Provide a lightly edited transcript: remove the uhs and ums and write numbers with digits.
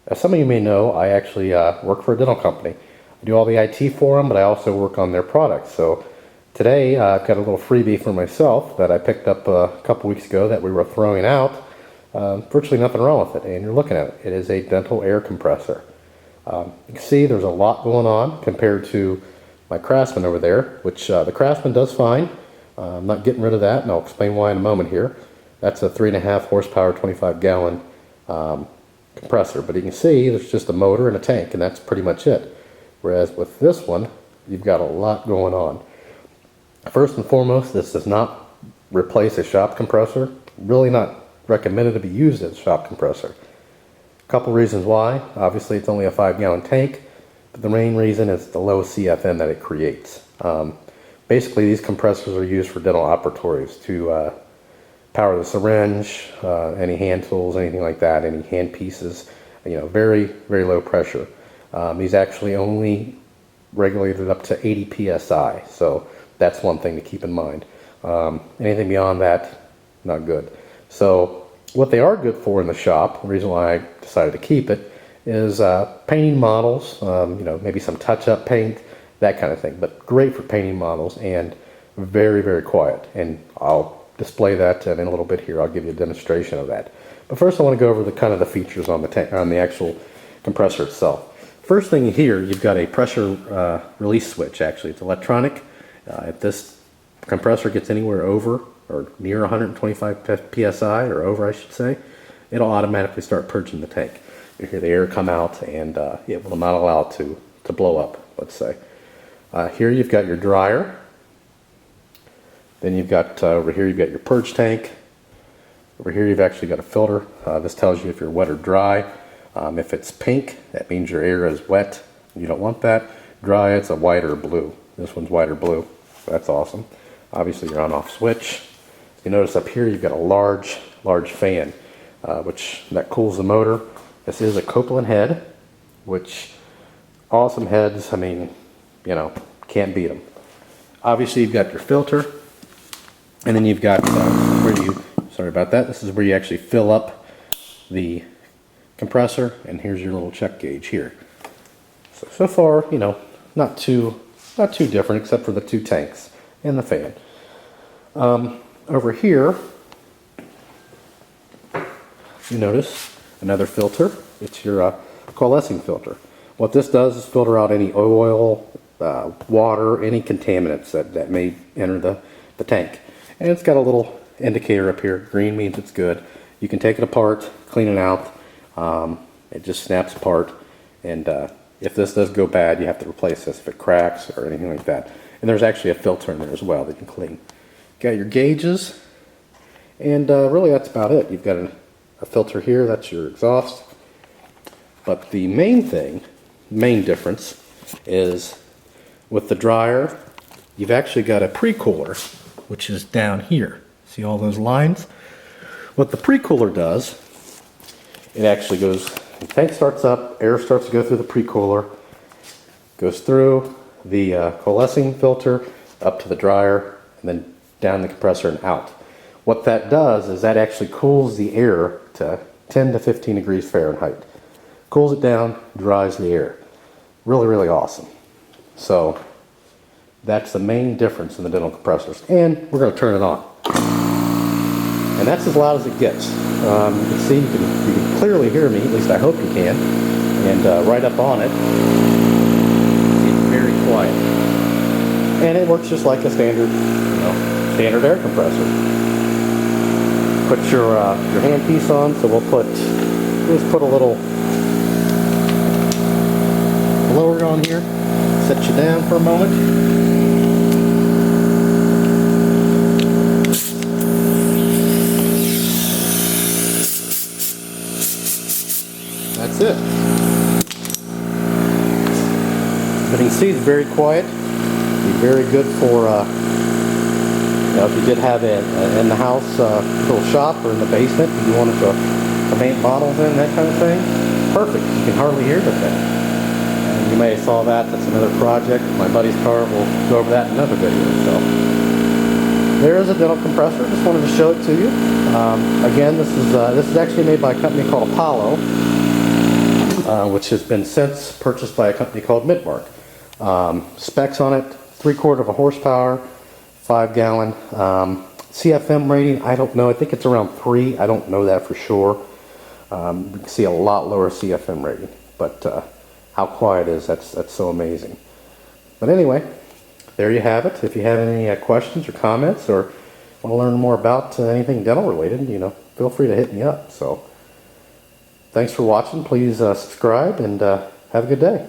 As some of you may know, I actually work for a dental company. I do all the IT for them, but I also work on their products. So today I've got a little freebie for myself that I picked up a couple weeks ago that we were throwing out. Virtually nothing wrong with it, and you're looking at it. It is a dental air compressor. You can see there's a lot going on compared to my Craftsman over there, which the Craftsman does fine. I'm not getting rid of that, and I'll explain why in a moment here. That's a 3.5 horsepower, 25 gallon compressor, but you can see there's just a motor and a tank, and that's pretty much it. Whereas with this one, you've got a lot going on. First and foremost, this does not replace a shop compressor. Really not recommended to be used as a shop compressor. A couple reasons why. Obviously it's only a 5-gallon tank, but the main reason is the low CFM that it creates. Basically these compressors are used for dental operatories to power the syringe, any hand tools, anything like that, any hand pieces, very, very low pressure. These actually only regulated up to 80 psi, so that's one thing to keep in mind. Anything beyond that, not good. So what they are good for in the shop, the reason why I decided to keep it, is painting models, maybe some touch-up paint, that kind of thing, but great for painting models and very, very quiet. And I'll display that in a little bit here. I'll give you a demonstration of that. But first I want to go over the kind of the features on the actual compressor itself. First thing here, you've got a pressure release switch. Actually, it's electronic. If this compressor gets anywhere over or near 125 psi, or over I should say, it'll automatically start purging the tank. You hear the air come out, and it will not allow it to blow up, let's say. Here you've got your dryer. Then you've got over here you've got your purge tank. Over here you've actually got a filter. This tells you if you're wet or dry. If it's pink, that means your air is wet. You don't want that. Dry, it's a white or blue. This one's white or blue. That's awesome. Obviously your on-off switch. You notice up here you've got a large fan, which that cools the motor. This is a Copeland head, which awesome heads. I mean, can't beat them. Obviously you've got your filter, and then you've got sorry about that. This is where you actually fill up the compressor, and here's your little check gauge here. So far, not too different, except for the two tanks and the fan. Over here, you notice another filter. It's your coalescing filter. What this does is filter out any oil, water, any contaminants that may enter the tank. And it's got a little indicator up here. Green means it's good. You can take it apart, clean it out. It just snaps apart, and if this does go bad, you have to replace this if it cracks or anything like that. And there's actually a filter in there as well that you can clean. Got your gauges, and really that's about it. You've got a filter here, that's your exhaust. But the main difference is with the dryer, you've actually got a pre-cooler, which is down here. See all those lines? What the pre-cooler does, it actually goes, the tank starts up, air starts to go through the pre-cooler, goes through the coalescing filter, up to the dryer, and then down the compressor and out. What that does is that actually cools the air to 10 to 15 degrees Fahrenheit. Cools it down, dries the air. Really, really awesome. So that's the main difference in the dental compressors. And we're going to turn it on. And that's as loud as it gets. You can see, you can clearly hear me, at least I hope you can. And right up on it, it's very quiet. And it works just like a standard air compressor. Put your handpiece on, so we'll just put a little blower on here, set you down for a moment. That's it. But you can see it's very quiet. Be very good for if you did have an in-the-house little shop or in the basement, if you wanted to paint bottles in, that kind of thing. Perfect. You can hardly hear the thing. And you may have saw that. That's another project. My buddy's car. We'll go over that in another video. So there is a dental compressor. Just wanted to show it to you. Again, this is actually made by a company called Apollo. which has been since purchased by a company called Midmark. Specs on it, 3/4 of a horsepower, 5-gallon. CFM rating, I don't know. I think it's around 3. I don't know that for sure. You can see a lot lower CFM rating, but how quiet it is, that's so amazing. But anyway, there you have it. If you have any questions or comments or want to learn more about anything dental related, feel free to hit me up. So thanks for watching. Please subscribe and have a good day.